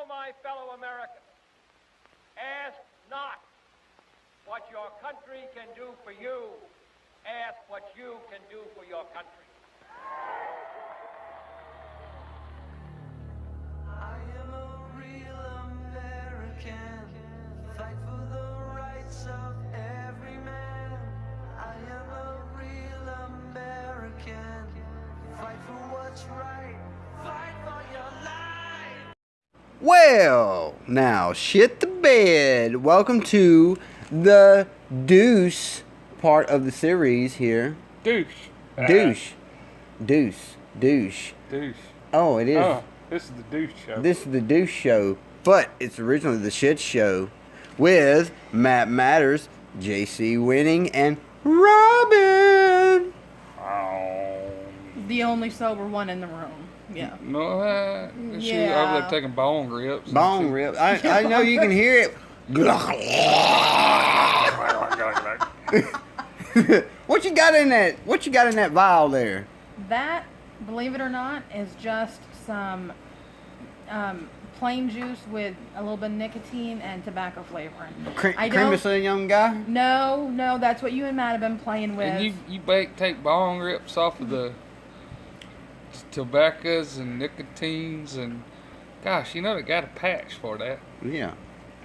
now, my fellow Americans, ask not what your country can do for you. Ask what you can do for your country. I am a real American. Fight for the rights of every man. I am a real American. Fight for what's right. Fight for your life. Well, now shit the bed. Welcome to the Douche part of the series here. Douche. Douche. Oh, it is. Oh, this is the Douche show. This is the Douche show, but it's originally the Shit show with Matt Matters, JC Winning, and Robin. The only sober one in the room. Yeah. No, she's Yeah. over there taking bone rips. Bone rip. I know you can hear it. What you got in that? What you got in that vial there? That, believe it or not, is just some plain juice with a little bit of nicotine and tobacco flavoring. Creamus a young guy? No, that's what you and Matt have been playing with. And you take bone rips off of the tobaccos and nicotines and, gosh, you know they got a patch for that. Yeah.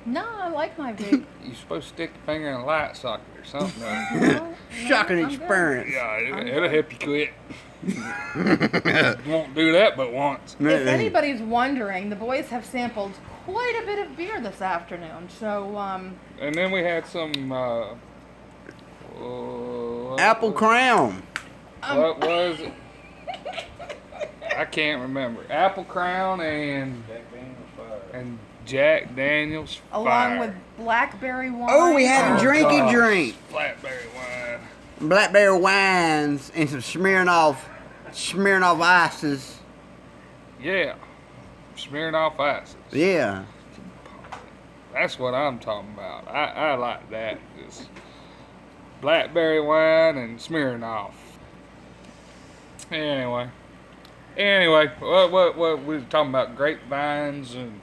No, I like my vape. You're supposed to stick your finger in a light socket or something. No, Shocking I'm good. experience. Yeah, it'll help you quit. Won't do that but once. If anybody's wondering, the boys have sampled quite a bit of beer this afternoon. So, And then we had some Apple Crown. What was it? I can't remember. Apple Crown and Jack Daniels along Fire. with blackberry wine. Oh, we had a Oh, drinky gosh. drink. Blackberry wine. Blackberry wines and some Smirnoff ices. Yeah. Smearing off ices. Yeah. That's what I'm talking about. I like that. Just blackberry wine and smearing off. Anyway, what we were talking about, grapevines and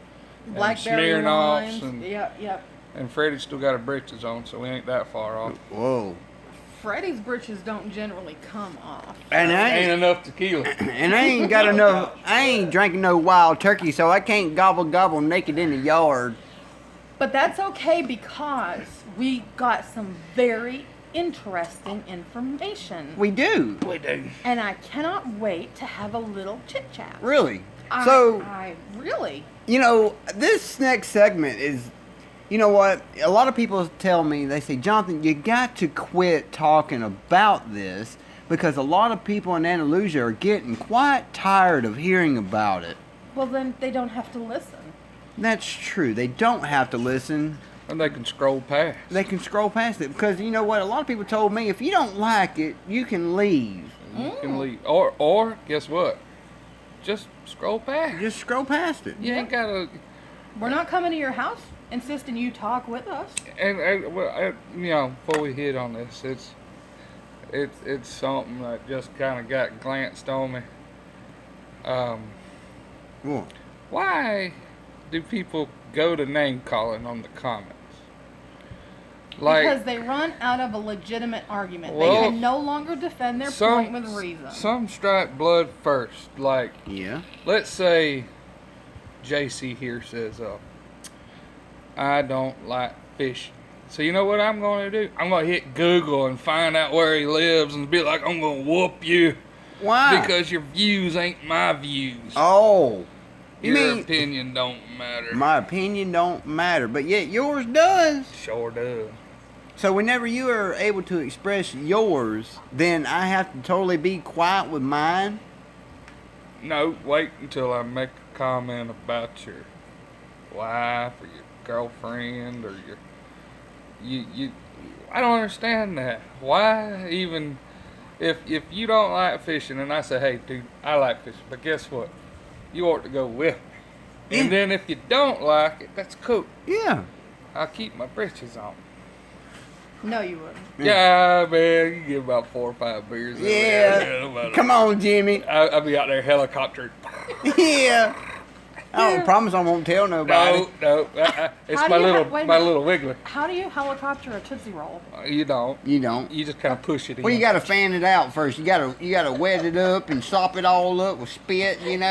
Blackberry Smirnoffs wines. and Yep. and Freddie's still got her britches on, so we ain't that far off. Whoa. Freddy's britches don't generally come off. And Ain't enough tequila. and I ain't got enough. I ain't drinking no wild turkey, so I can't gobble naked in the yard. But that's okay because we got some very interesting information. We do. We do. And I cannot wait to have a little chit chat. Really. I really. You know, this next segment is, you know what? A lot of people tell me, they say, Jonathan, you got to quit talking about this because a lot of people in Andalusia are getting quite tired of hearing about it. Well, then they don't have to listen. That's true. They don't have to listen. And they can scroll past. They can scroll past it because, you know what? A lot of people told me, if you don't like it, you can leave. You can leave. Or guess what? Just scroll past. Just scroll past it. You ain't gotta. We're not coming to your house insisting you talk with us. And you know, before we hit on this, it's something that just kind of got glanced on me. What? Why do people go to name calling on the comments? Like, Because they run out of a legitimate argument. Well, they can no longer defend their point with reason. Some strike blood first. Like, Yeah. let's say JC here says, I don't like fishing. So you know what I'm going to do? I'm going to hit Google and find out where he lives and be like, I'm going to whoop you. Why? Because your views ain't my views. Oh. You Your mean opinion don't matter. my opinion don't matter, but yet yours does. Sure does. So whenever you are able to express yours, then I have to totally be quiet with mine. No, wait until I make a comment about your wife or your girlfriend or you I don't understand that. Why even if you don't like fishing and I say, hey dude, I like fishing, but guess what? You ought to go with me. And then if you don't like it, that's cool. Yeah. I'll keep my britches on. No, you wouldn't. Yeah, man, you get about 4 or 5 beers in there. Yeah. Come on, Jimmy. I'll be out there helicoptering. Yeah. I promise I won't tell nobody. No. It's How my do you little wait a my minute. little wiggler. How do you helicopter a Tootsie Roll? You don't. You don't. You just kind of push it in. Well, you gotta fan it out first. You gotta wet it up and sop it all up with spit, and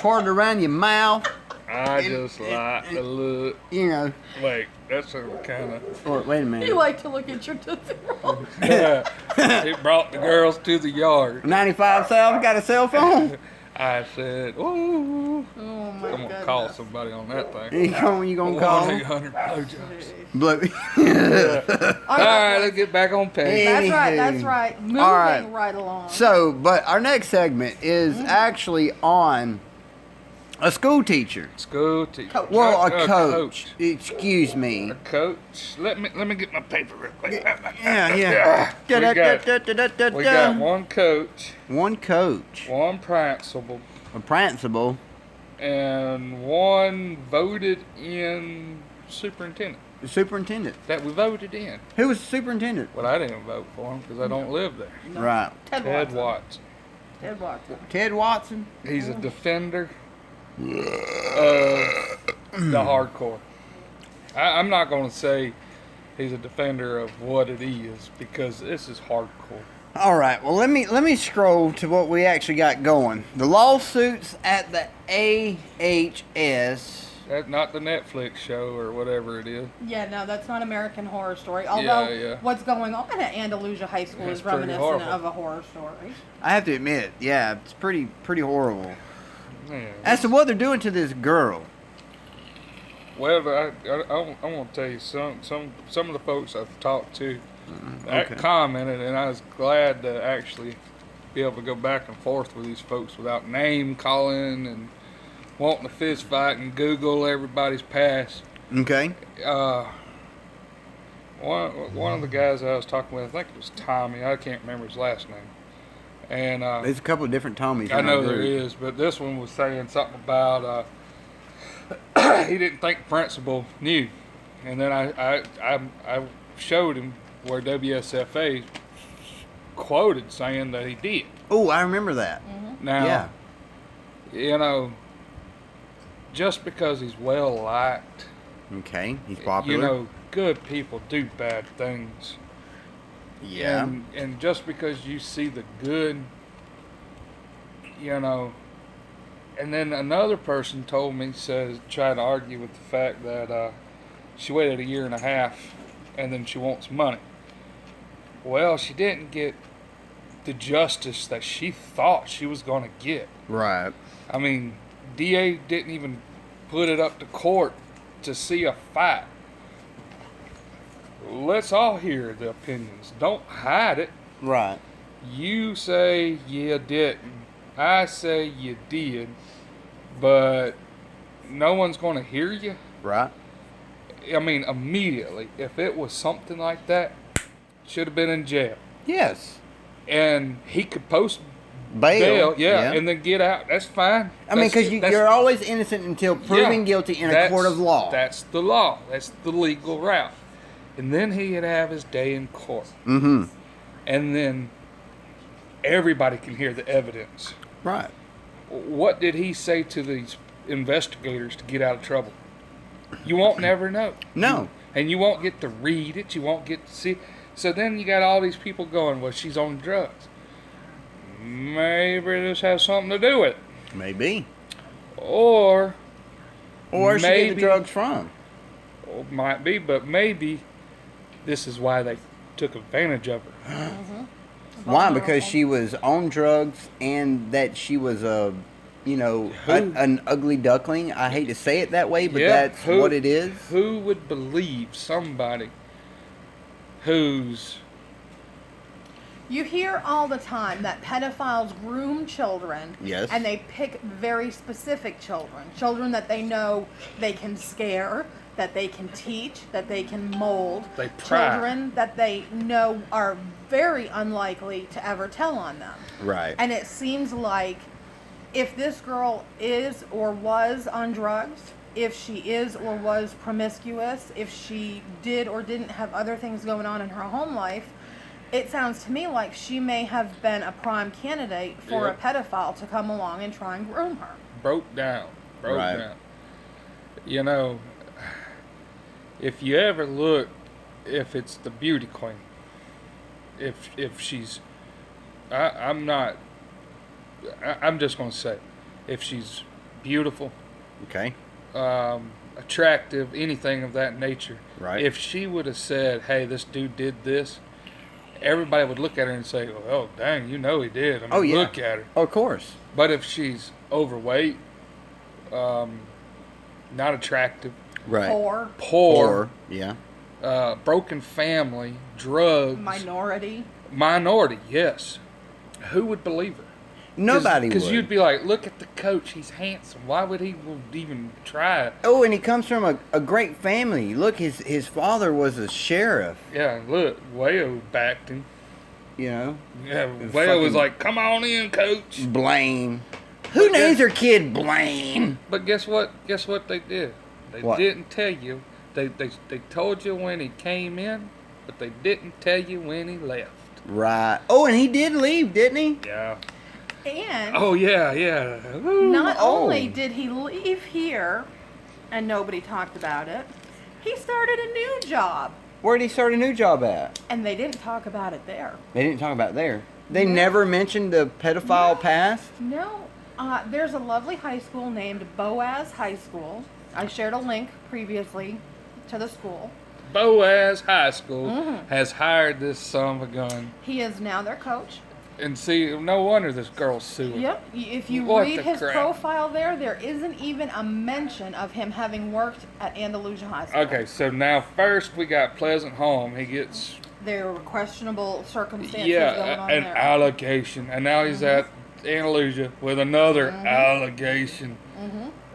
twirl it around your mouth, I just like to look. Wait, that's a kind of. Or wait a minute. You like to look at your Tootsie Roll. It brought the girls to the yard. 95 South got a cell phone. I said, "Ooh, Oh my I'm gonna call somebody on that thing." You gonna call? 1-800 blowjobs. Blow. All right, let's get back on page. That's right. Moving All right. right along. So, but our next segment is actually on a school teacher. School teacher. Coach. Well, a coach. Excuse me. A coach. Let me get my paper real quick. Yeah. We got one coach, One coach, one principal, a principal, and one voted in superintendent the superintendent. that we voted in. Who was the superintendent? Well, I didn't vote for him because I don't live there. Right. Ted Ted Watson. Watson. Ted Watson. Ted Watson. He's a defender of the hardcore. I'm not going to say he's a defender of what it is because this is hardcore. All right. Well, let me scroll to what we actually got going. The lawsuits at the AHS. That's not the Netflix show or whatever it is. Yeah, no, that's not American Horror Story. Although Yeah. what's going on at Andalusia High School It's is pretty reminiscent horrible. of a horror story. I have to admit, yeah, it's pretty horrible. Yeah. As to what they're doing to this girl. Well, I want to tell you some of the folks I've talked to that commented, and I was glad to actually be able to go back and forth with these folks without name calling and wanting to fist fight and Google everybody's past. Okay. One of the guys I was talking with, I think it was Tommy. I can't remember his last name. And There's a couple of different Tommies. I in know our there group. is, but this one was saying something about he didn't think the principal knew, and then I showed him where WSFA quoted saying that he did. Oh, I remember that. Now, Yeah. Just because he's well liked, Okay. He's popular. good people do bad things. Yeah. And just because you see the good, and then another person told me, tried to argue with the fact that she waited 1.5 years and then she wants money. Well, she didn't get the justice that she thought she was going to get. Right. I mean, DA didn't even put it up to court to see a fight. Let's all hear the opinions. Don't hide it. Right. You say you didn't. I say you did. But no one's going to hear you. Right. I mean, immediately. If it was something like that, should have been in jail. Yes. And he could post Bail. yeah, and then get out. That's fine. I mean, because you're always innocent until proven guilty in a court of law. That's the law. That's the legal route. And then he'd have his day in court. Mm-hmm. And then everybody can hear the evidence. Right. What did he say to these investigators to get out of trouble? You won't never know. No. And you won't get to read it. You won't get to see. So then you got all these people going, well, she's on drugs. Maybe this has something to do with it. Maybe. Or she get the drugs from. Might be, but maybe this is why they took advantage of her. Why? Because she was on drugs and that she was an ugly duckling. I hate to say it that way, but that's what it is. Who would believe somebody who's... You hear all the time that pedophiles groom children. Yes. And they pick very specific children. Children that they know they can scare, that they can teach, that they can mold. They pry. Children that they know are very unlikely to ever tell on them. Right. And it seems like if this girl is or was on drugs, if she is or was promiscuous, if she did or didn't have other things going on in her home life, it sounds to me like she may have been a prime candidate for a pedophile to come along and try and groom her. broke down. program. You know, if you ever look, if it's the beauty queen, if she's, I'm just gonna say, if she's beautiful, Okay. Attractive, anything of that nature. Right. If she would have said, "Hey, this dude did this," everybody would look at her and say, "Oh, dang, you know he did." I mean, Oh, yeah. look at her. Of course. But if she's overweight, not attractive, Right. Or poor, Yeah. broken family, drugs, minority. yes, who would believe her? Nobody would. Because you'd be like, look at the coach, he's handsome. Why would he even try it? Oh, and he comes from a great family. Look, his father was a sheriff. Yeah, look, Wayo backed him. You know. Yeah, Fucking- Wayo was like, come on in, coach. Blaine. Who But names their kid Blaine? But guess what? Guess what they did? They What? didn't tell you. They told you when he came in, but they didn't tell you when he left. Right. Oh, and he did leave, didn't he? Yeah. And Oh, yeah. Woo. not Oh. only did he leave here and nobody talked about it, he started a new job. Where did he start a new job at? And they didn't talk about it there. They didn't talk about there. They No. never mentioned the pedophile past. No. There's a lovely high school named Boaz High School. I shared a link previously to the school. Boaz High School Mm-hmm. has hired this son of a gun. He is now their coach. And see, no wonder this girl's suing. Yep. If you What read the his crap? profile there isn't even a mention of him having worked at Andalusia High School. Okay, so now first we got Pleasant Home. He gets, There were questionable circumstances going yeah, on an there. allegation. And now he's at Andalusia with another allegation.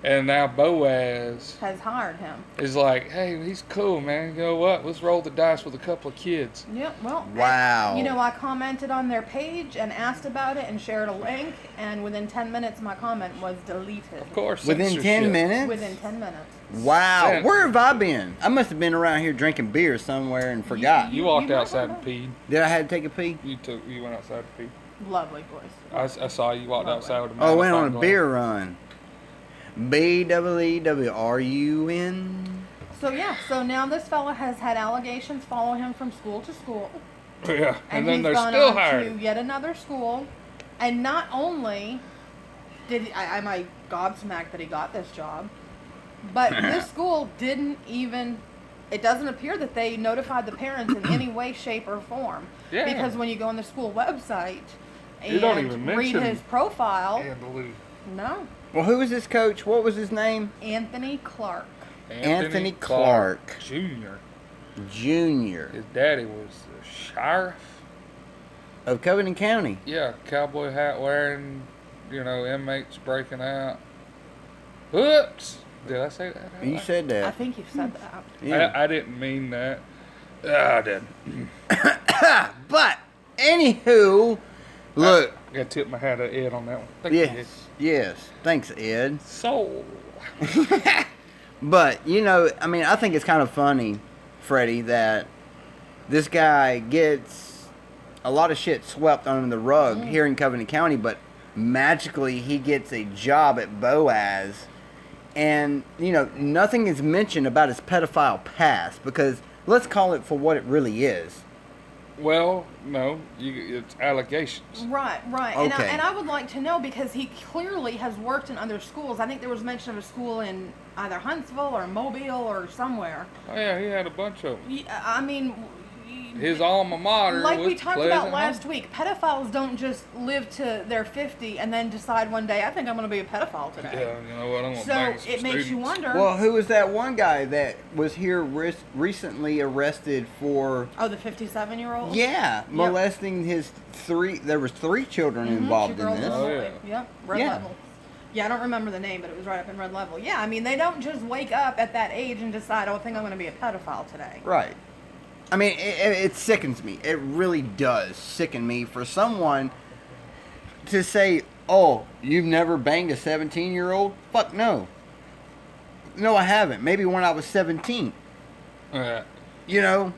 And now Boaz Has hired him. is like, hey, he's cool, man. You know what? Let's roll the dice with a couple of kids. Yep. Well. Wow. I commented on their page and asked about it and shared a link, and within 10 minutes, my comment was deleted. Of course. Within censorship. 10 minutes? Within 10 minutes. Wow. Cent- Where have I been? I must have been around here drinking beer somewhere and forgot. You walked You might outside not and peed. Did I have to take a pee? You went outside to pee. Lovely voice. I saw you walked Lovely. outside with a Oh, I went on a magnifying beer run. BWEWRUN. So now this fella has had allegations follow him from school to school. glass. Yeah, and then he's they're gone still on hiring. to yet another school. And not only did I'm like gobsmacked that he got this job, but this school didn't even. It doesn't appear that they notified the parents in any way, shape, or form. Yeah. Because when you go on the school website You don't and even read mention his profile, Andalusia. no, Well, who was this coach? What was his name? Anthony Clark. Anthony Clark. Jr. Junior His daddy was the sheriff. of Covington County. Yeah, cowboy hat wearing, inmates breaking out. Whoops! Did I say that? You said I that. think you said that. Yeah. I didn't mean that. I did. But, anywho, look. I got to tip my hat at Ed on that one. Thank you, Ed. Yes. Thanks, Ed. Soul. But, I think it's kind of funny, Freddie, that this guy gets a lot of shit swept under the rug here in Covington County, but magically he gets a job at Boaz. And, nothing is mentioned about his pedophile past because let's call it for what it really is. Well, no, it's allegations. Right. Okay. And I would like to know because he clearly has worked in other schools. I think there was mention of a school in either Huntsville or Mobile or somewhere. Oh, yeah, he had a bunch of them. I mean, His alma mater like was we talked Pleasant about last Home. week, pedophiles don't just live to their 50 and then decide one day, I think I'm going to be a pedophile today. Yeah, you know what? I'm gonna So bang some it makes you students. wonder. Well, who was that one guy that was here recently arrested for, Oh, the 57-year-old? molesting there was three children involved Two in girls and this. a Oh, boy. yeah. Yep, red Yeah. level. Yeah, I don't remember the name, but it was right up in red level. Yeah, I mean, they don't just wake up at that age and decide, oh, I think I'm going to be a pedophile today. Right. I mean, it sickens me. It really does sicken me for someone to say, oh, you've never banged a 17-year-old? Fuck no. No, I haven't. Maybe when I was 17. Yeah. There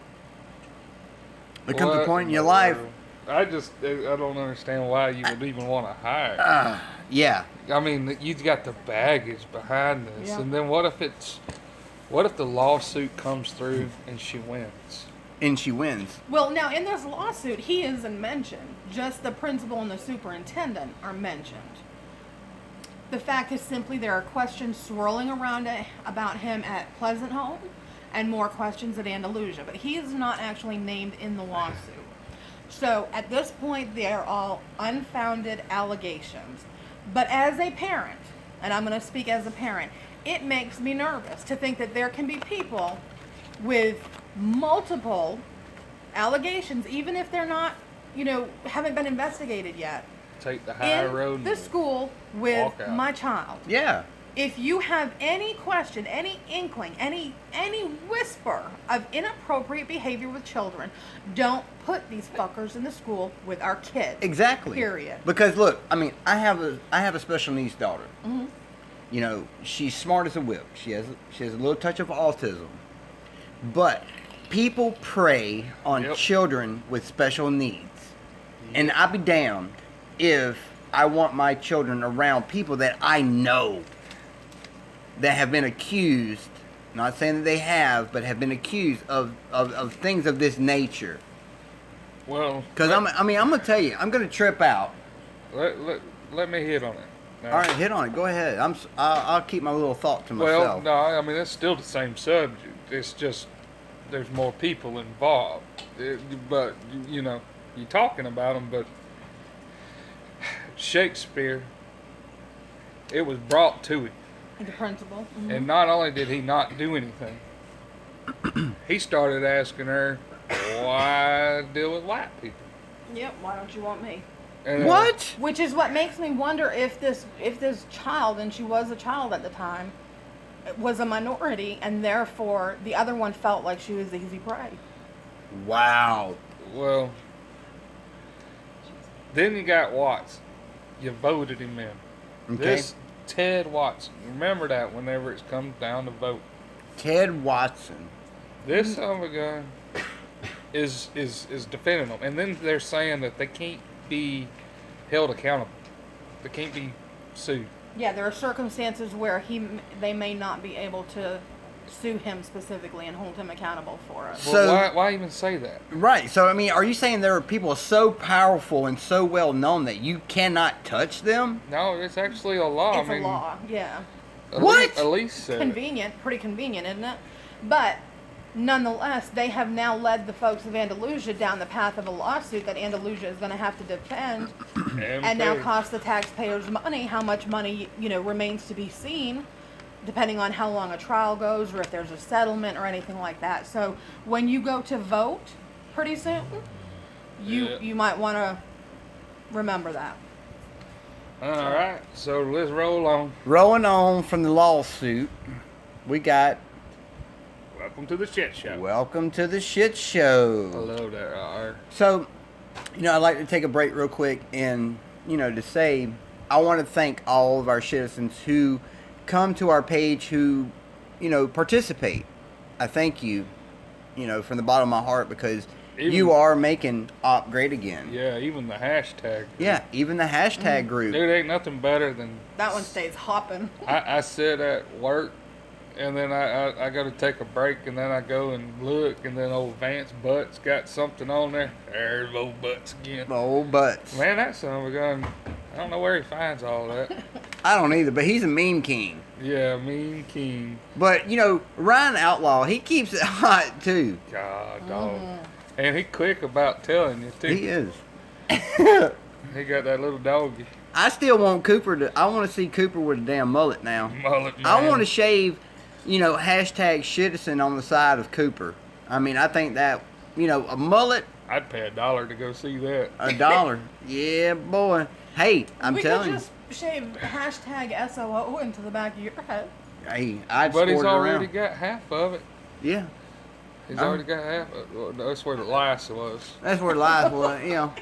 comes a What point in your the life. world? I don't understand why you would even want to hire. Yeah. I mean, you've got the baggage behind this, Yeah. and then what if the lawsuit comes through and she wins? And she wins. Well, now in this lawsuit, he isn't mentioned. Just the principal and the superintendent are mentioned. The fact is simply there are questions swirling around about him at Pleasant Home and more questions at Andalusia, but he is not actually named in the lawsuit. So at this point, they are all unfounded allegations. But as a parent, and I'm going to speak as a parent, it makes me nervous to think that there can be people with multiple allegations, even if they're not, haven't been investigated yet, Take the high road. in the school with walk out. my child. Yeah. If you have any question, any inkling, any whisper of inappropriate behavior with children, don't put these fuckers in the school with our kids. Exactly. Period. Because look, I mean, I have a special needs daughter. Mm-hmm. She's smart as a whip. She has a little touch of autism. But people prey on Yep. children with special needs. And I'll be damned if I want my children around people that I know that have been accused, not saying that they have, but have been accused of things of this nature. Well, Because I'm going to tell you, I'm going to trip out. let me hit on it. Now, All right, hit on it. Go ahead. I'll keep my little thought to well, myself. no, I mean, it's still the same subject. It's just there's more people involved. But, you're talking about them, but Shakespeare, it was brought to him. The principal. Mhm. And not only did he not do anything, he started asking her, why deal with white people? Yep. Why don't you want me? And, What? Which is what makes me wonder if this child, and she was a child at the time, was a minority, and therefore the other one felt like she was easy prey. Wow. Well, then you got Watson. You voted him in. Okay. This Ted Watson. Remember that whenever it's come down to vote. Ted Watson. This son of a gun is defending them. And then they're saying that they can't be held accountable. They can't be sued. Yeah, there are circumstances where they may not be able to sue him specifically and hold him accountable for it. So- Well, why even say that? Right. So, I mean, are you saying there are people so powerful and so well known that you cannot touch them? No, it's actually a law. It's a law, yeah. What? Elise said it. Convenient, pretty convenient, isn't it? But nonetheless, they have now led the folks of Andalusia down the path of a lawsuit that Andalusia is going to have to defend, and now pay. cost the taxpayers money. How much money, remains to be seen, depending on how long a trial goes or if there's a settlement or anything like that. So when you go to vote pretty soon, you might want to remember that. All right, so let's roll on. Rolling on from the lawsuit, we got Welcome to the shit show. Welcome to the Shit Show. Hello there, R. So, I'd like to take a break real quick and, to say I want to thank all of our citizens who come to our page, who, participate. I thank you, from the bottom of my heart, because you are making Op great again. Yeah, even the hashtag. Yeah, even the hashtag group. Dude, ain't nothing better than That one stays hopping. I sit at work, and then I go to take a break, and then I go and look, and then old Vance Butts got something on there. There's old Butts again. Old butts. Man, that son of a gun, I don't know where he finds all that. I don't either, but he's a meme king. Yeah, Mean King. But, Ryan Outlaw, he keeps it hot, too. God, dog. And he quick about telling you, too. He is. He got that little doggy. I still want I want to see Cooper with a damn mullet now. Mullet, man. I want to shave, hashtag Shitizen on the side of Cooper. I mean, I think that, a mullet, I'd pay $1 to go see that. $1. Yeah, boy. Hey, I'm telling We could just shave hashtag SOO into the back of your head. you. Hey, I'd But he's sport it already around. got half of it. Yeah, He's Oh. already got half of it. Well, that's where the lice was. that's where life was,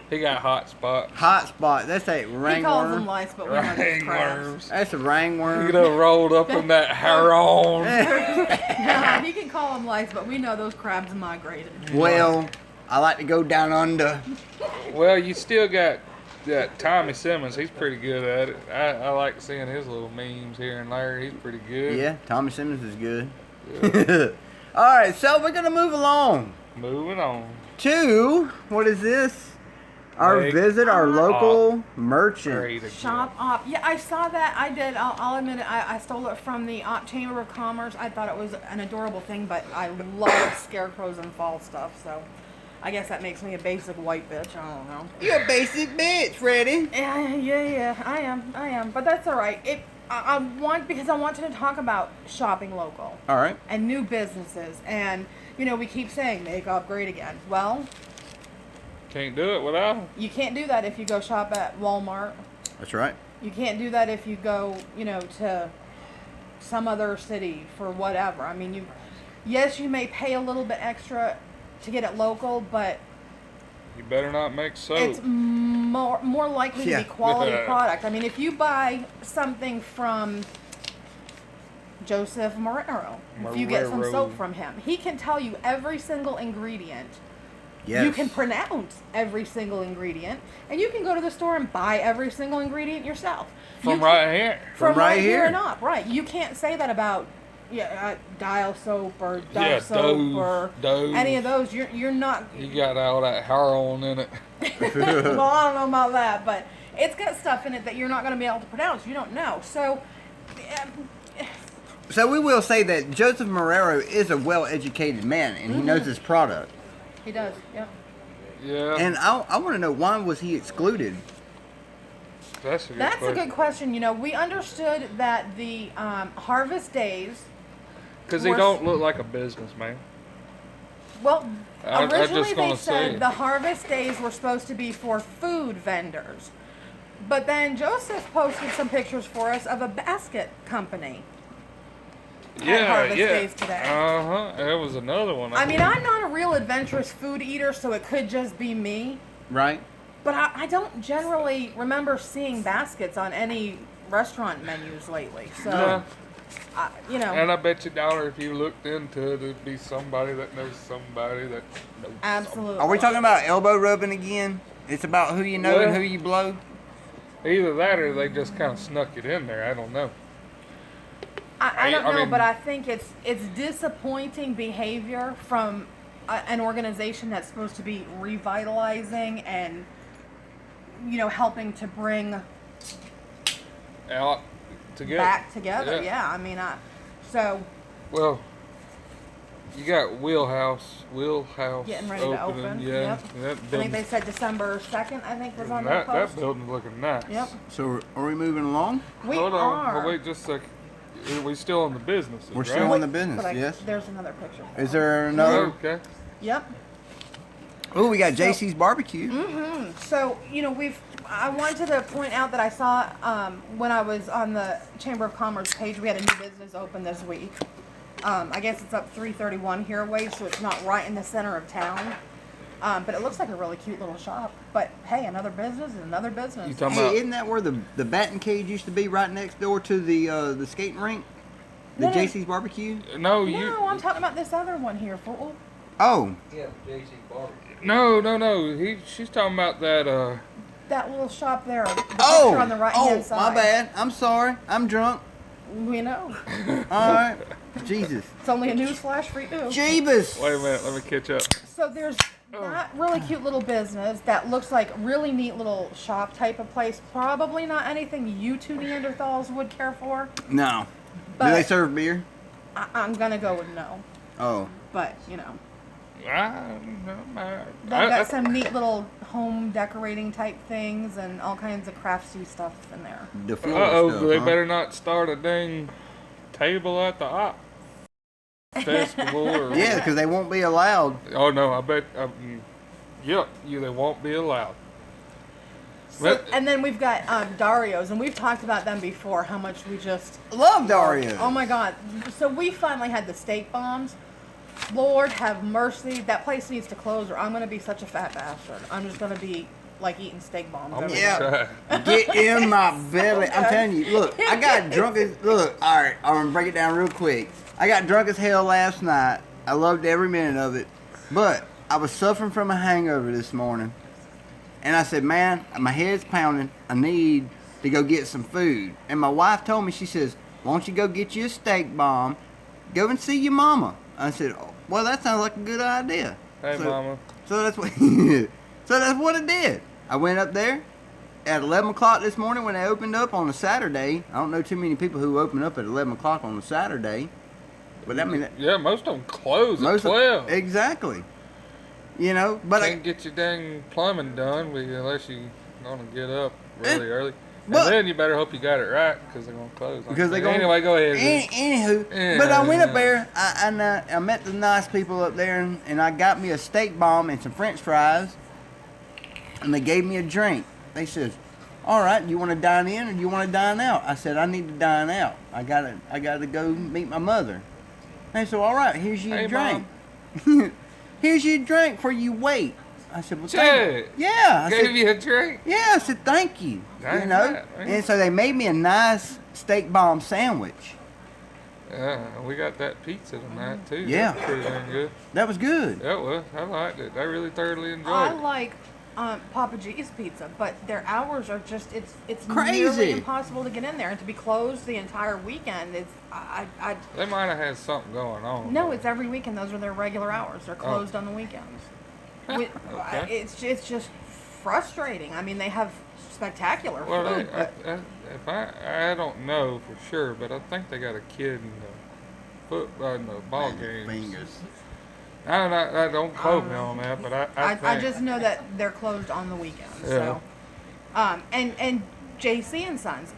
He got hot spot. Hot spot. That's a He calls them ringworm. lice, but we know those crabs. Ringworms. That's a You ringworm. know, rolled up in that heron. Nah, he can call them lice, but we know those crabs migrated. Well, I like to go down under. Well, you still got Yeah, Tommy Simmons, he's pretty good at it. I like seeing his little memes here and there. He's pretty good. Yeah, Tommy Simmons is good. Yeah. All right, so we're gonna move along Moving on. to what is this? Our Make visit our local merchant. Great again. Shop Op. Yeah, I saw that. I did. I'll admit it. I stole it from the Op Chamber of Commerce. I thought it was an adorable thing, but I love scarecrows and fall stuff. So I guess that makes me a basic white bitch. I don't know. You're a basic bitch, Freddie. Yeah. I am. But that's all right. I want because I wanted to talk about shopping local All right. and new businesses, and we keep saying make upgrade again. Well, Can't do it without him. you can't do that if you go shop at Walmart. That's right. You can't do that if you go, to some other city for whatever. I mean, yes, you may pay a little bit extra to get it local, but You better not make soap. it's more likely to Yeah. be quality product. I mean, if you buy something from Joseph Marrero, if you get some Marrero. soap from him, he can tell you every single ingredient. Yes. You can pronounce every single ingredient, and you can go to the store and buy every single ingredient yourself. You From can- right here. From right here here. and up, right? You can't say that about Dial soap or Dove Yeah, soap Dove, or Dove. any of those. You're not. You got all that heroin in it. Well, I don't know about that, but it's got stuff in it that you're not going to be able to pronounce. You don't know. So, So we will say that Joseph Marrero is a well-educated man, and he knows his product. he does. Yep. Yeah. And I want to know, why was he excluded? That's a good That's question. a good question. We understood that the harvest days. Because he Worse- don't look like a businessman. Well, I originally just they gonna said say. the harvest days were supposed to be for food vendors. But then Joseph posted some pictures for us of a basket company. Yeah, Harvest yeah. Days today. There was another one. I mean, I'm not a real adventurous food eater, so it could just be me. Right? But I don't generally remember seeing baskets on any restaurant menus lately. So, Yeah. And I bet you $1 if you looked into it, it'd be somebody that knows somebody that knows. absolutely. Are we talking about elbow rubbing again? It's about who you know and Well- who you blow? Either that or they just kind of snuck it in there. I don't know. I don't I know, mean- but I think it's disappointing behavior from an organization that's supposed to be revitalizing and helping to bring Out together. back together. Yeah, I mean, so Well, you got Wheelhouse getting ready to open. Yeah. Yep. That I think building, they said December 2nd. I think was on that that post. building's looking nice. Yep, So are we moving along? we Hold on. are. Oh, wait just a second. We still in the business, We're right? still in the business, But yes. There's another picture. Is there another? Okay. Yep. Oh, we got JC's barbecue. So, I wanted to point out that I saw when I was on the Chamber of Commerce page, we had a new business open this week. I guess it's up 331 here away, so it's not right in the center of town. But it looks like a really cute little shop. But hey, another business is another business. You talking Hey, about? isn't that where the batting cage used to be, right next door to the skating rink? The No, no. JC's barbecue? No, No, I'm talking about this other one here, fool. Oh, No. She's talking about that. That little shop there. The picture on the right hand side. my bad. I'm sorry. I'm drunk. We know. All right. Jesus. It's only a news flash for you. Jeebus. Wait a minute. Let me catch up. So there's that really cute little business that looks like really neat little shop type of place. Probably not anything you two Neanderthals would care for. No. But Do they serve beer? I'm gonna go with no. Oh. But I they've got some neat little home decorating type things and all kinds of craftsy stuff in there. The floral stuff, They huh? better not start a dang table at the op festival or. Yeah, because they won't be allowed. Oh no, I bet. Yep, they won't be allowed. So, But- and then we've got Dario's, and we've talked about them before. How much we just Love Dario. Oh my God! So we finally had the steak bombs. Lord have mercy. That place needs to close, or I'm gonna be such a fat bastard. I'm just gonna be like eating steak bombs. I'm every gonna day. Yeah. try. Get in my belly. I'm telling you, look, I got drunk as, look, all right, I'm going to break it down real quick. I got drunk as hell last night. I loved every minute of it. But I was suffering from a hangover this morning. And I said, man, my head's pounding. I need to go get some food. And my wife told me, she says, why don't you go get you a steak bomb? Go and see your mama. I said, oh, well, that sounds like a good idea. Hey, Mama. So that's what I did. I went up there at 11 o'clock this morning when they opened up on a Saturday. I don't know too many people who open up at 11 o'clock on a Saturday. But I mean, Yeah, most of them close at 12. Exactly. You know, but Can't get your dang plumbing done unless you're going to get up really early. And but- then you better hope you got it right because they're going to close. Because they're going. Anyway, go ahead. Anywho, Yeah. but I went up there. I met the nice people up there, and I got me a steak bomb and some French fries, and they gave me a drink. They said, "All right, you want to dine in or do you want to dine out?" I said, "I need to dine out. I gotta go meet my mother." They said, "All right, here's your Hey, drink. Here's your drink for you wait." I said, "Well, thank Shit. you." Yeah, I Gave said, you a drink. yeah, I said, "Thank you." Dang You know, right, man. and so they made me a nice steak bomb sandwich. Yeah, we got that pizza tonight too. Yeah. That's pretty dang good. That was good. Yeah, it was. I liked it. I really thoroughly enjoyed I it. like Papa G's pizza, but their hours are just it's Crazy. nearly impossible to get in there, and to be closed the entire weekend. It's I They might have had something going on. no, it's every weekend. Those are their regular hours. They're closed on the weekends. Okay. It's just frustrating. I mean, they have spectacular Well, food. if I don't know for sure, but I think they got a kid in the ball games. Fingers. I don't quote me on that, but I I just know that they're closed on the weekends. So, and JC and Sons,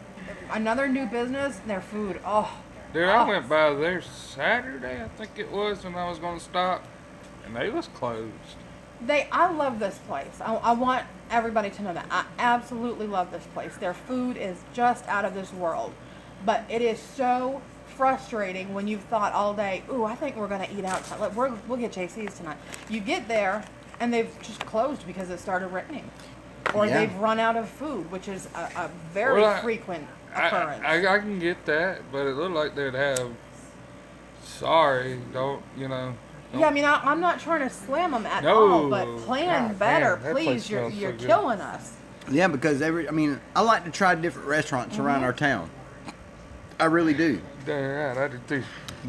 another new business. Their food, dude, I went by there Saturday, I think it was, when I was going to stop, and they was closed. I love this place. I want everybody to know that. I absolutely love this place. Their food is just out of this world. But it is so frustrating when you've thought all day, ooh, I think we're going to eat out. We'll get JC's tonight. You get there, and they've just closed because it started raining. Or Yeah. they've run out of food, which is a very Well, frequent occurrence. I can get that, but it looked like they'd have, sorry, don't, Yeah, I mean, I'm not trying to slam them at No. all, but plan God, better, man, that place please. You're smells so good. killing us. Yeah, because I like to try different restaurants around our town. I really do. Dang right, I did too.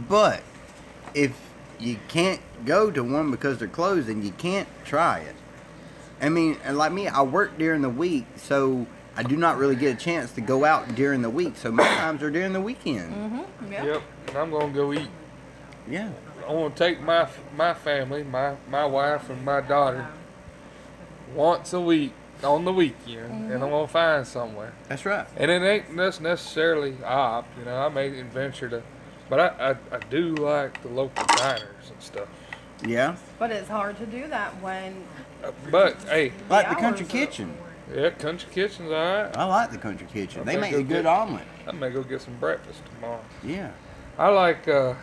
But if you can't go to one because they're closed, then you can't try it. I mean, and like me, I work during the week, so I do not really get a chance to go out during the week. So most times they're during the weekend. Mm-hmm. Yep, and I'm going to go eat. Yeah. I want to take my family, my wife and my daughter, once a week on the weekend, and I'm going to find somewhere. That's right. And it ain't just necessarily op, I may venture to, but I do like the local diners and stuff. Yeah. But it's hard to do that when But, hey, Like the hours country are- kitchen. yeah, Country Kitchen's all right. I like the country kitchen. They Okay, make a good. good omelet. I may go get some breakfast tomorrow. Yeah. I like the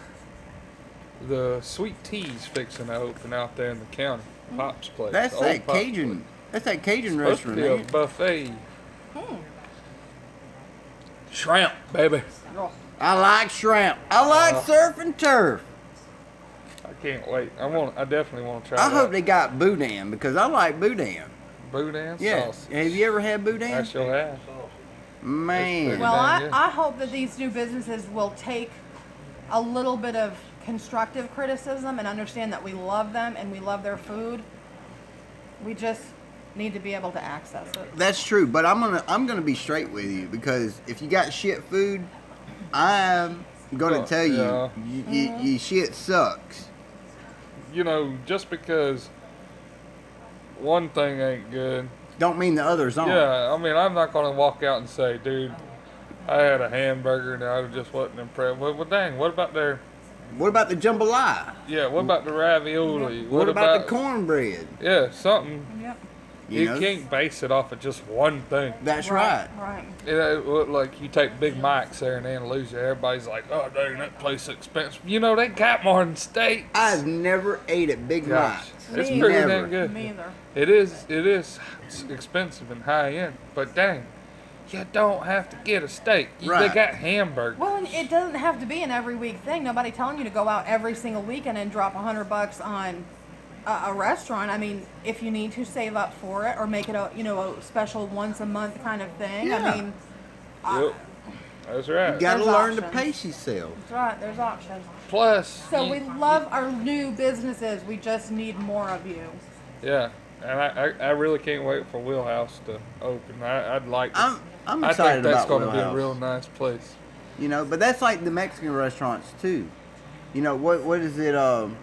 Sweet Tea's fixing to open out there in the county. Pop's place. That's Old that Pop's Cajun. place. That's that Cajun Supposed to restaurant, be a man. buffet. Shrimp, baby. I like shrimp. I like surf and turf. I can't wait. I definitely want to try I that. hope they got boudin because I like boudin. Boudin Yeah. sauce. Have you ever had boudin? I sure have. Man. well, Dang, yeah. I hope that these new businesses will take a little bit of constructive criticism and understand that we love them and we love their food. We just need to be able to access it. That's true, but I'm gonna be straight with you because if you got shit food, I'm gonna Oh, tell you, yeah. you shit sucks. Just because one thing ain't good. Don't mean the others aren't. Yeah, I mean, I'm not going to walk out and say, dude, I had a hamburger and I just wasn't impressed. Well, dang, what about their, What about the jambalaya? what about the ravioli? What about the cornbread? Yeah, something. Yep. You know? can't base it off of just one thing. That's right. Right. Like you take Big Mike's there in Andalusia, everybody's like, oh, dang, that place is expensive. They got more than steaks. I've never ate at Big Gosh, Mike's. it's Me pretty never. dang good. Me either. It is expensive and high end, but dang, you don't have to get a steak. They Right. got hamburgers. Well, and it doesn't have to be an every week thing. Nobody telling you to go out every single weekend and drop $100 on a restaurant, I mean, if you need to save up for it or make it a a special once a month kind of thing. Yeah. I mean, Yep. That's right. You got to There's learn to options. pace yourself. that's right. There's options. Plus, So you- we love our new businesses. We just need more of you. Yeah, and I really can't wait for Wheelhouse to open. I'd like to. I'm I excited think that's about going to be a Wheelhouse. real nice place. You know, but that's like the Mexican restaurants too. You know what is it?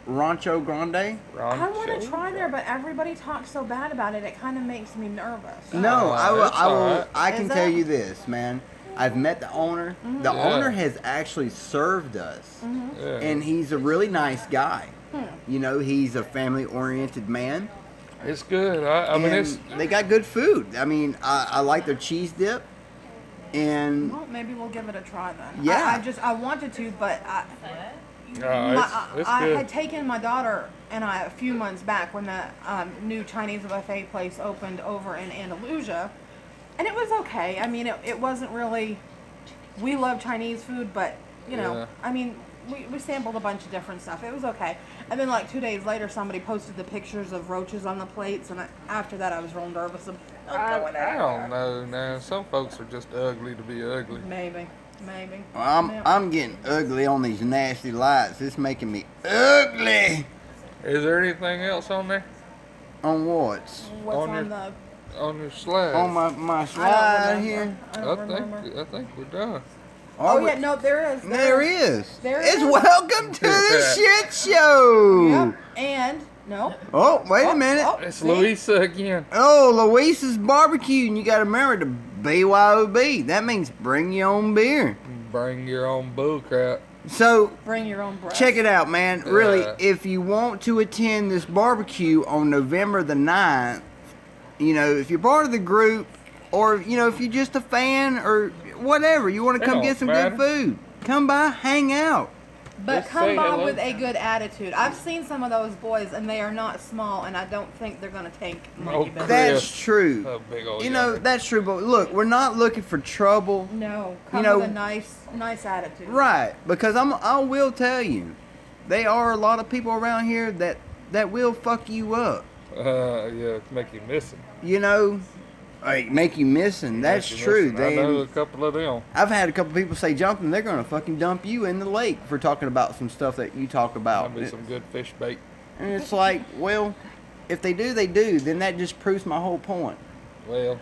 Rancho Grande? Ron I want Show? to try there, but everybody talks so bad about it. It kind of makes me nervous. No, I will. it's I will. alright. I can Is tell it? you this, man. I've met the owner. The Yeah. owner has actually served us, Yeah. and he's a really nice guy. You know, he's a family-oriented man. It's good. I mean, And it's they got good food. I mean, I like their cheese dip, and Well, maybe we'll give it a try then. Yeah. I wanted to, but it's I good. had taken my daughter and I a few months back when the new Chinese buffet place opened over in Andalusia, and it was okay. I mean, it wasn't really. We love Chinese food, but Yeah. I mean, we sampled a bunch of different stuff. It was okay. And then like 2 days later, somebody posted the pictures of roaches on the plates, and after that, I was real nervous about going I there. don't know now. Some folks are just ugly to be ugly. Maybe. I'm getting ugly on these nasty lights. It's making me ugly. Is there anything else on there? On what? What's On on, your- the? On your slide? On my I slide don't here. remember. I I don't think remember. I think we're done. Oh we- yeah, no, there is. There is. There It's is. welcome to the shit show. Yep. And no. Oh, wait a minute. Oh, It's see? Louisa again. Oh, Luis's barbecue, and you got to remember the BYOB. That means bring your own beer. Bring your own bull crap. So Bring your own bread. check it out, man. Really, Yeah. if you want to attend this barbecue on November the 9th, you know, if you're part of the group, or you know, if you're just a fan or whatever, you want to It come don't get some matter. good food, come by, hang out. But Just come say by hello. with a good attitude. I've seen some of those boys, and they are not small, and I don't think they're gonna take monkey business. That's Chris. true. Oh, big old You know, yummy. that's true. But look, we're not looking for trouble. No, come know- with a nice attitude. Right, because I will tell you, there are a lot of people around here that will fuck you up. Yeah, make you miss him. You know, like make you missing. That's Make you true. miss him. I know a couple of them. I've had a couple people say, Jonathan, they're gonna fucking dump you in the lake for talking about some stuff that you talk about. That'd be some good fish bait. And it's like, well, if they do, they do. Then that just proves my whole point. Well,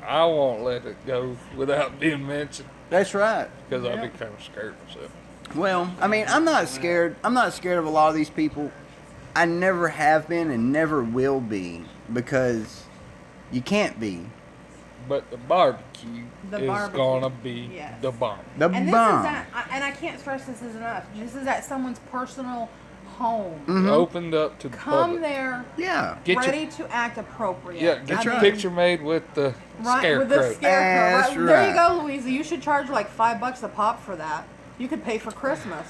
I won't let it go without being mentioned That's right. because I'd be kind of scared myself. Well, I mean, I'm not scared. I'm not scared of a lot of these people. I never have been and never will be because you can't be. But the barbecue The is barbecue, gonna be yes. the bomb. The And this bomb. is at, and I can't stress this is enough. This is at someone's personal home. Mhm. Opened up to the Come public. there, Yeah. Get your ready to act appropriate. Yeah, get That's your right. picture made with the Right, scarecrow. with the scarecrow. That's Right. There you right. go, Louisa. You should charge like $5 a pop for that. You could pay for Christmas.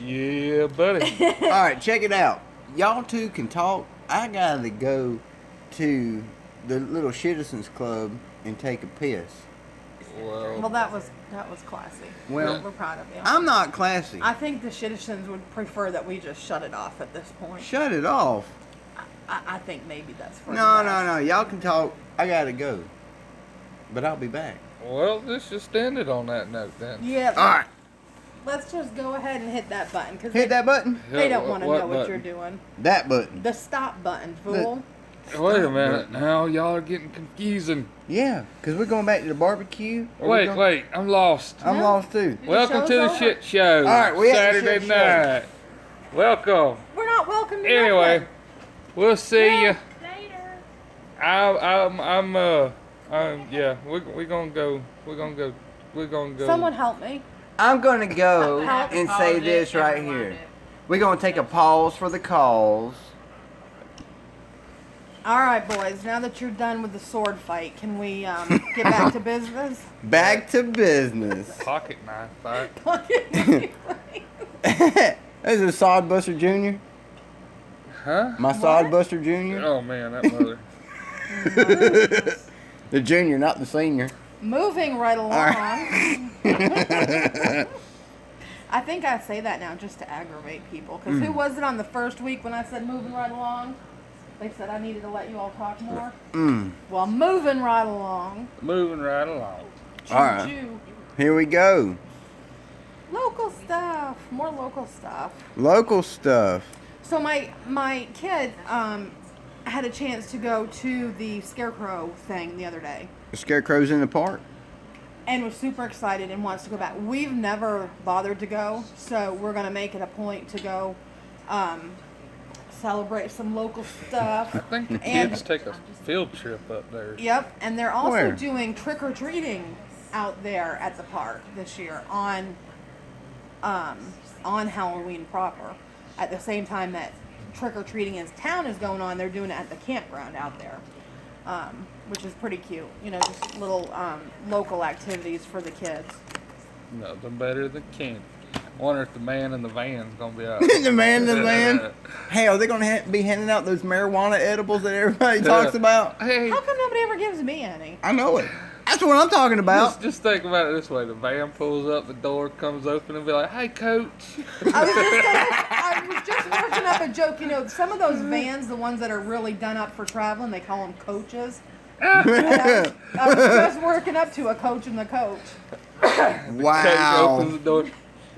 Yeah, buddy. All right, check it out. Y'all two can talk. I gotta go to the little Shitizens Club and take a piss. Well, that was classy. Well, we're proud of you. I'm not classy. I think the citizens would prefer that we just shut it off at this point. Shut it off. I think maybe that's for No, the no, best. no. Y'all can talk. I gotta go. But I'll be back. Well, let's just end it on that note then. Yeah. All right. Let's just go ahead and hit that button because Hit that button. they don't What- want to what know what button? you're doing. That button. The stop button, fool. Wait a minute now, y'all are getting confusing. Yeah, because we're going back to the barbecue. Or we're Wait, going- wait, I'm lost. I'm No. lost too. Welcome show's to the over. shit show. All right, we at the Saturday shit show. night. Welcome. We're not welcome to Anyway, nothing. we'll see you. Later. Yeah, we're gonna go. We're gonna go. We're gonna go. Someone help me. I'm going to go Help. and say this right here. We're going to take a pause for the calls. All right, boys. Now that you're done with the sword fight, can we get back to business? Back to business. Pocket knife fight. This is Sodbuster Jr. Huh? My Sodbuster Jr. Oh man, that mother. The junior, not the senior. Moving right along. All I think I say that now just to aggravate people. Because who was it on the first week when I said moving right along? They said I needed to let you all talk more. Well, moving right along. Moving right along. All right. Choo-choo. Here we go. Local stuff. More local stuff. Local stuff. So my kid had a chance to go to the scarecrow thing the other day. The scarecrow's in the park. And was super excited and wants to go back. We've never bothered to go, so we're going to make it a point to go celebrate some local stuff. I think the kids take a field trip up there. Yep, and they're also Where? doing trick-or-treating out there at the park this year on Halloween proper. At the same time that trick-or-treating in town is going on, they're doing it at the campground out there. Which is pretty cute. You know, just little local activities for the kids. Nothing better than candy. I wonder if the man in the van's gonna be out. The man in the van. Hey, are they going to be handing out those marijuana edibles that everybody talks about? Hey, How come nobody ever gives me any? I know it. That's what I'm talking about. just think about it this way: the van pulls up, the door comes open, and be like, "Hey, coach." I was just working up a joke. You know, some of those vans, the ones that are really done up for traveling, they call them coaches. And I was just working up to a coach and the coach. Coach Wow. opens the door.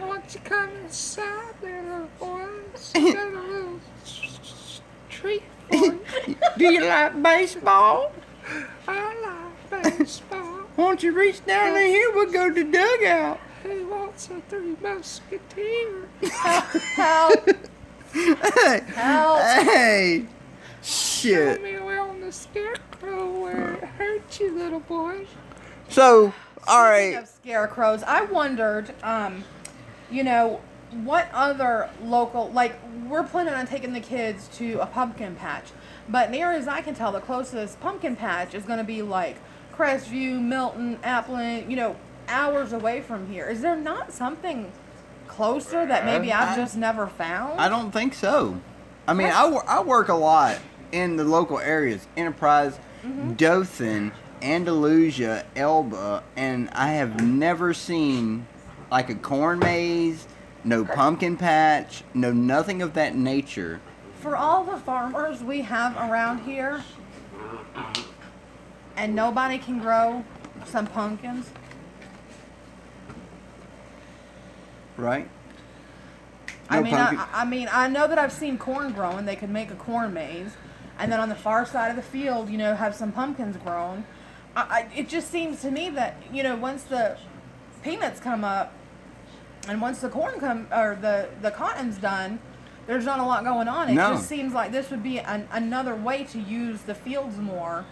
Won't you come inside there, little boys? Got a little treat for you. Do you like baseball? I like baseball. Won't you reach down in here? We'll go to the dugout. Who wants a Three Musketeers? Help! Hey. Help! Hey. Show Shit. me around the scarecrow where it hurt you, little boy. So, all Speaking right. of scarecrows, I wondered, you know, what other local, like, we're planning on taking the kids to a pumpkin patch, but near as I can tell, the closest pumpkin patch is going to be like Crestview, Milton, Appleton, you know, hours away from here. Is there not something closer that maybe I've just never found? I don't think so. I mean, I work a lot in the local areas, Enterprise, Dothan, Andalusia, Elba, and I have never seen like a corn maze, no pumpkin patch, no nothing of that nature. For all the farmers we have around here, and nobody can grow some pumpkins. Right? I No mean, pumpkin- I mean, I know that I've seen corn growing. They could make a corn maze, and then on the far side of the field, you know, have some pumpkins grown. It just seems to me that, you know, once the peanuts come up, and once the corn or the cotton's done, there's not a lot going on. It No. just seems like this would be another way to use the fields more.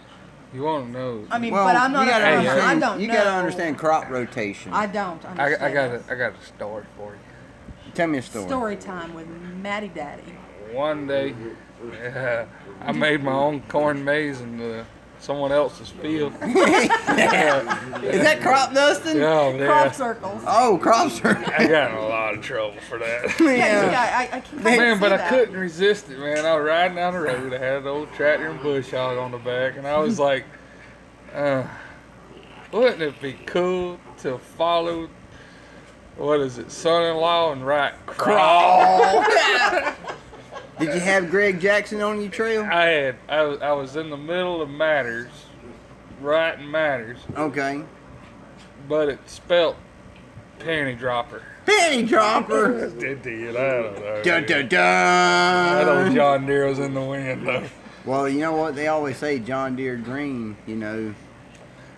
You want to know? I mean, Well, but I'm not. you gotta I understand, don't you know. gotta understand crop rotation. I don't I understand. got a story for you. Tell me a story. Story time with Maddie Daddy. One day, I made my own corn maze in someone else's field. Is that crop dusting? Oh, Crop yeah. circles. Oh, crop circle. I got in a lot of trouble for that. Yeah, I can kind Man, of but see I that. couldn't resist it, man. I was riding down the road. I had an old tractor and bush hog on the back, and I was like, wouldn't it be cool to follow, what is it, son-in-law and write crawl? Did you have Greg Jackson on your trail? I was in the middle of Matters, writing Matters, Okay. but it spelt penny dropper. Penny dropper. Did you? I don't know. Dun, dun, That old dun. John Deere was in the wind, though. Well, you know what? They always say John Deere green, you know.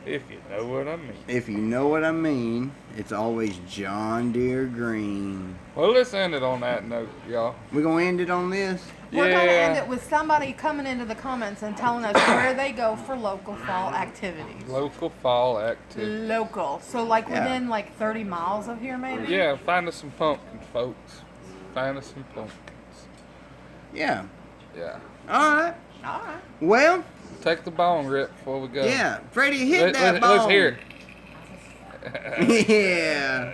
If you know what I mean. If you know what I mean, it's always John Deere green. Well, let's end it on that note, y'all. We're going to end it on this? We're going to end Yeah. it with somebody coming into the comments and telling us where they go for local fall activities. Local fall activity. Local. So like Yeah. within like 30 miles of here maybe? Yeah, find us some pumpkins, folks. Find us some pumpkins. Yeah. Yeah. All right. All right. Well, Take the bone rip before we go. yeah. Freddie, hit that Let's bone. hear it. Yeah.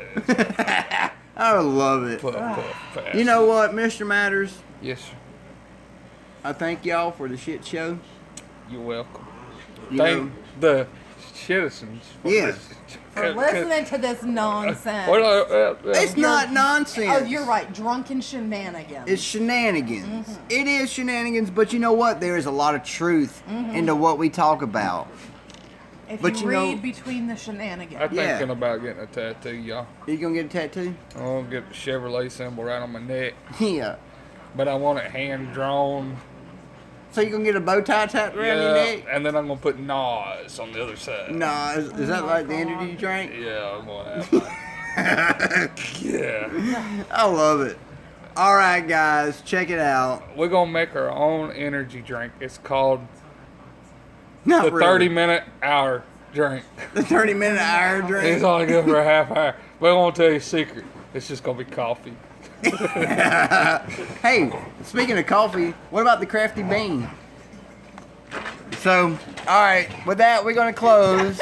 I love it. Puff, puff, pass. You know what, Mr. Matters? Yes, sir. I thank y'all for the shit show. You're welcome. You Thank know, the Shitizen. Yeah. For listening to this nonsense. It's not nonsense. Oh, you're right. Drunken shenanigans. It's shenanigans. It is shenanigans, but you know what? There is a lot of truth into what we talk about. If but you you read know- between the shenanigans. I'm Yeah. thinking about getting a tattoo, y'all. Are you gonna get a tattoo? I want to get the Chevrolet symbol right on my neck, Yeah. but I want it hand drawn. So you gonna get a bow tie tattooed around your neck? and then I'm gonna put Nas on the other side. Nah, is that like the energy drink? Yeah, I'm gonna have that. Yeah. I love it. All right, guys, check it out. We're gonna make our own energy drink. It's called Not the really. 30-minute hour drink. The 30-minute hour It's drink. only good for a half hour. But I won't tell you a secret. It's just gonna be coffee. Hey, speaking of coffee, what about the crafty bean? So, all right, with that, we're gonna close.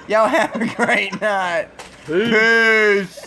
Y'all have a great night. Peace.